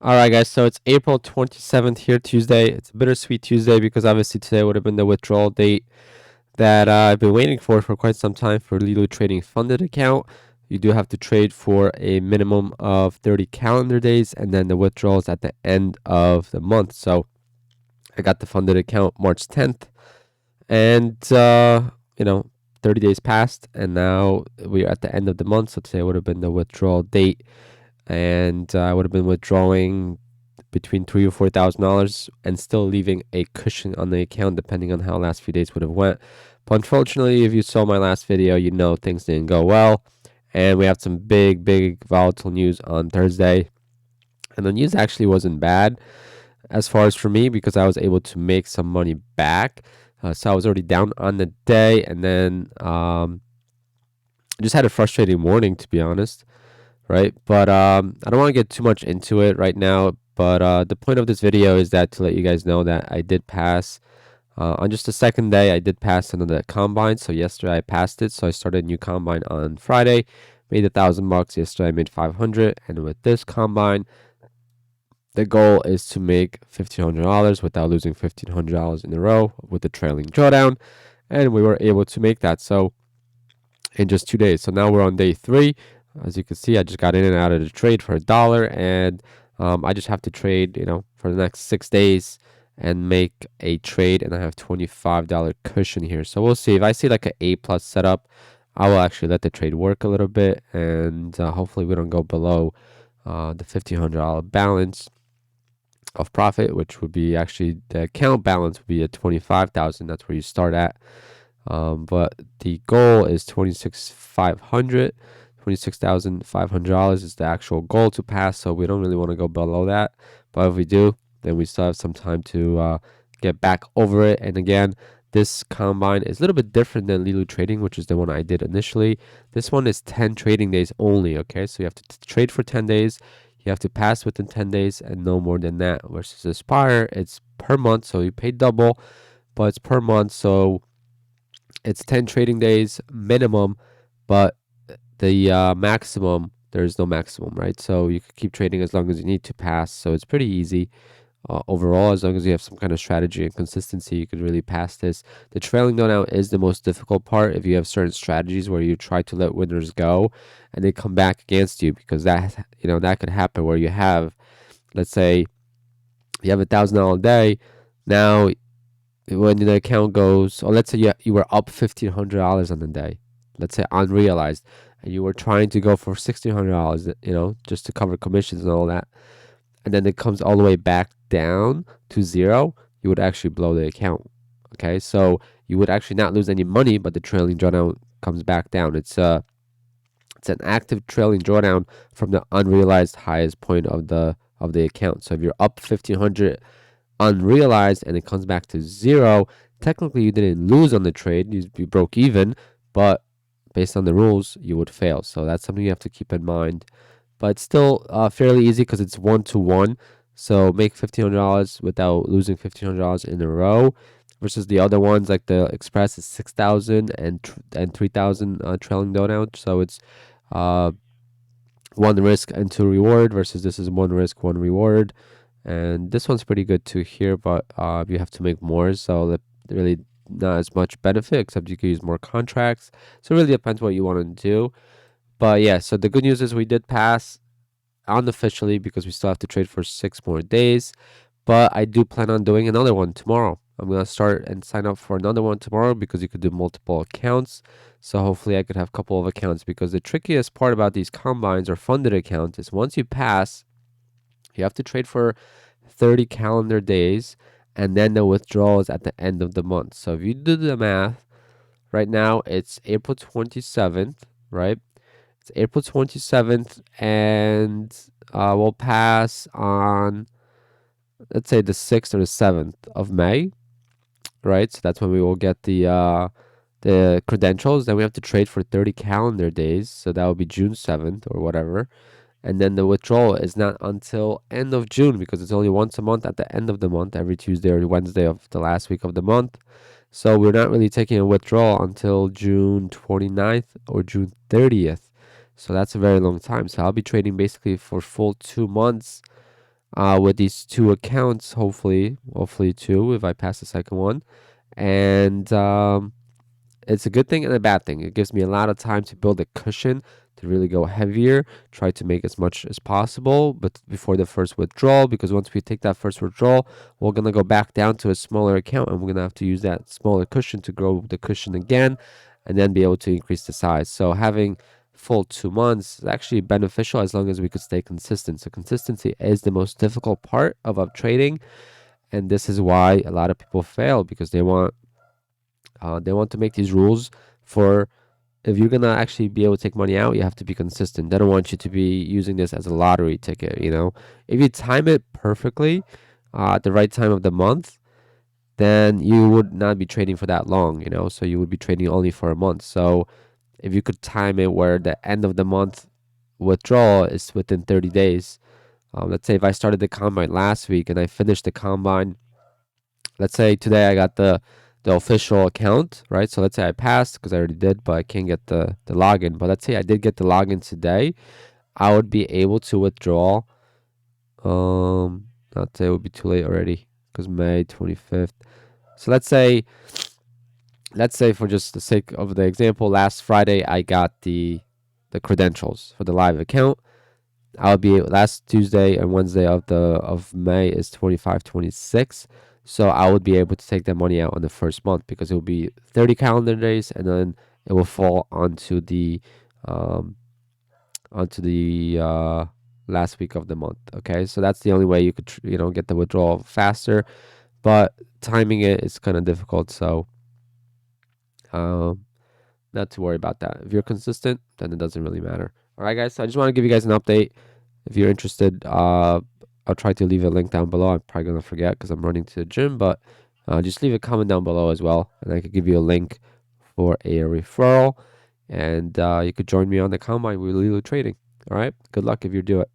All right, guys. So it's April 27th here, Tuesday. It's a bittersweet Tuesday because obviously today would have been the withdrawal date that I've been waiting for quite some time for Leeloo Trading Funded account. You do have to trade for a minimum of 30 calendar days, and then the withdrawal is at the end of the month. So I got the funded account March 10th, and 30 days passed, and now we're at the end of the month. So today would have been the withdrawal date, and I would have been withdrawing between $3,000 or $4,000 and still leaving a cushion on the account depending on how last few days would have went. But unfortunately, if you saw my last video, you know things didn't go well, and we have some big volatile news on Thursday. And the news actually wasn't bad as far as for me because I was able to make some money back. So I was already down on the day, and then just had a frustrating morning, to be honest, right? But I don't want to get too much into it right now. But the point of this video is that to let you guys know that I did pass on just the second day. I did pass another combine. So yesterday I passed it. So I started a new combine on Friday, made $1,000. Yesterday I made 500, and with this combine, the goal is to make $1,500 without losing $1,500 in a row with the trailing drawdown, and we were able to make that. So in just 2 days. So now we're on day 3. As you can see, I just got in and out of the trade for $1, and I just have to trade, for the next 6 days and make a trade, and I have $25 cushion here. So we'll see. If I see like an A plus setup, I will actually let the trade work a little bit, and hopefully we don't go below the $1,500 balance of profit, which would be actually the account balance would be at 25,000. That's where you start at. But the goal is 26,500. $26,500 is the actual goal to pass, so we don't really want to go below that. But if we do, then we still have some time to get back over it. And again, this combine is a little bit different than Leeloo Trading, which is the one I did initially. This one is 10 trading days only, okay? So you have to trade for 10 days. You have to pass within 10 days and no more than that. Versus Aspire, it's per month, so you pay double, but it's per month, so it's 10 trading days minimum, but the maximum, there's no maximum, right? So you can keep trading as long as you need to pass. So it's pretty easy overall. As long as you have some kind of strategy and consistency, you could really pass this. The trailing drawdown is the most difficult part if you have certain strategies where you try to let winners go and they come back against you, because that could happen where you have, let's say you have $1,000 a day. Now when the account goes, or let's say you were up $1,500 on the day, let's say unrealized, and you were trying to go for $1,600, just to cover commissions and all that, and then it comes all the way back down to zero, you would actually blow the account. Okay, so you would actually not lose any money, but the trailing drawdown comes back down. It's an active trailing drawdown from the unrealized highest point of the account. So if you're up 1,500 unrealized and it comes back to zero, technically you didn't lose on the trade, you broke even, but based on the rules you would fail. So that's something you have to keep in mind. But it's still fairly easy because it's 1-to-1. So make $1,500 without losing $1,500 in a row, versus the other ones like the Express is 6,000 and 3,000 trailing drawdown. So it's one risk and two reward, versus this is one risk, one reward. And this one's pretty good too here, but you have to make more, so that really not as much benefit, except you can use more contracts. So it really depends what you want to do. But yeah, so the good news is we did pass unofficially because we still have to trade for 6 more days. But I do plan on doing another one tomorrow. I'm going to start and sign up for another one tomorrow because you could do multiple accounts. So hopefully I could have a couple of accounts, because the trickiest part about these combines or funded accounts is once you pass, you have to trade for 30 calendar days, and then the withdrawal is at the end of the month. So if you do the math, right now it's April 27th, right? It's April 27th, and we'll pass on, let's say, the 6th or the 7th of May, right? So that's when we will get the credentials. Then we have to trade for 30 calendar days, so that will be June 7th or whatever. And then the withdrawal is not until end of June, because it's only once a month at the end of the month, every Tuesday or Wednesday of the last week of the month. So we're not really taking a withdrawal until June 29th or June 30th. So that's a very long time. So I'll be trading basically for full 2 months with these two accounts. Hopefully two if I pass the second one, and it's a good thing and a bad thing. It gives me a lot of time to build a cushion to really go heavier, try to make as much as possible, but before the first withdrawal, because once we take that first withdrawal, we're gonna go back down to a smaller account, and we're gonna have to use that smaller cushion to grow the cushion again, and then be able to increase the size. So having full 2 months is actually beneficial as long as we could stay consistent. So consistency is the most difficult part of up trading, and this is why a lot of people fail because they want to make these rules for if you're gonna actually be able to take money out, you have to be consistent. They don't want you to be using this as a lottery ticket. If you time it perfectly at the right time of the month, then you would not be trading for that long. So you would be trading only for a month. So if you could time it where the end of the month withdrawal is within 30 days, let's say if I started the combine last week and I finished the combine, let's say today I got the official account, right? So let's say I passed because I already did, but I can't get the login. But let's say I did get the login today, I would be able to withdraw. Not today, it would be too late already because May 25th. So let's say for just the sake of the example, last Friday I got the credentials for the live account. I'll be last Tuesday and Wednesday of May is 25, 26. So I would be able to take that money out on the first month because it will be 30 calendar days, and then it will fall um, onto the last week of the month. Okay, so that's the only way you could get the withdrawal faster, but timing it is kind of difficult. So um, not to worry about that. If you're consistent, then it doesn't really matter. All right, guys. So I just want to give you guys an update. If you're interested, I'll try to leave a link down below. I'm probably gonna forget because I'm running to the gym, but just leave a comment down below as well, and I could give you a link for a referral, and you could join me on the combine with Leeloo Trading. All right. Good luck if you do it.